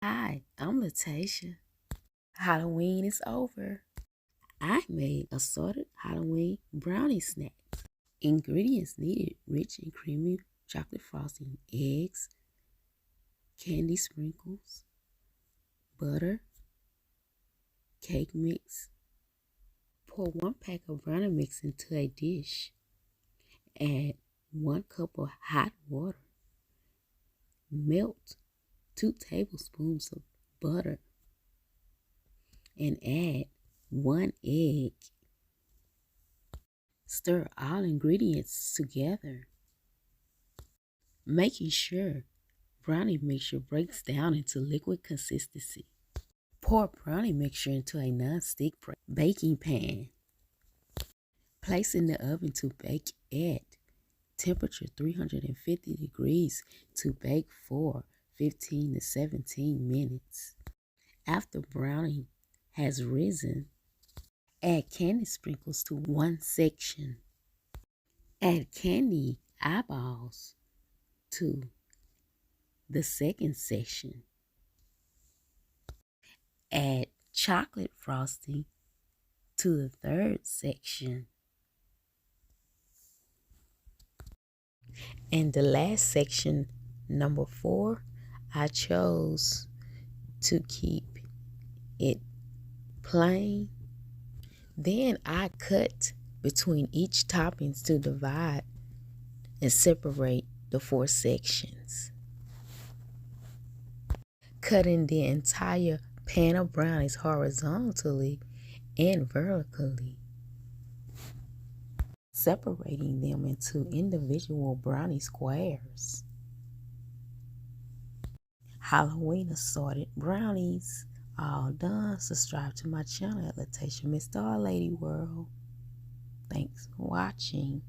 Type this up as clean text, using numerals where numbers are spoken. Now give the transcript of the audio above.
Hi, I'm Lataeshia. Halloween is over. I made assorted Halloween brownie snacks. Ingredients needed: rich and creamy chocolate frosting, eggs, candy sprinkles, butter, cake mix. Pour 1 pack of brownie mix into a dish. Add 1 cup of hot water. Melt 2 tablespoons of butter and add 1 egg. Stir all ingredients together, making sure brownie mixture breaks down into liquid consistency. Pour brownie mixture into a non-stick baking pan. Place in the oven to bake at temperature 350 degrees to bake for 15 to 17 minutes. After brownie has risen, add candy sprinkles to one section. Add candy eyeballs to the second section. Add chocolate frosting to the third section. And the last section, number 4, I chose to keep it plain. Then I cut between each toppings to divide and separate the 4 sections. Cutting the entire pan of brownies horizontally and vertically, separating them into individual brownie squares. Halloween assorted brownies all done. Subscribe to my channel at Lataeshia Miss Star Lady World. Thanks for watching.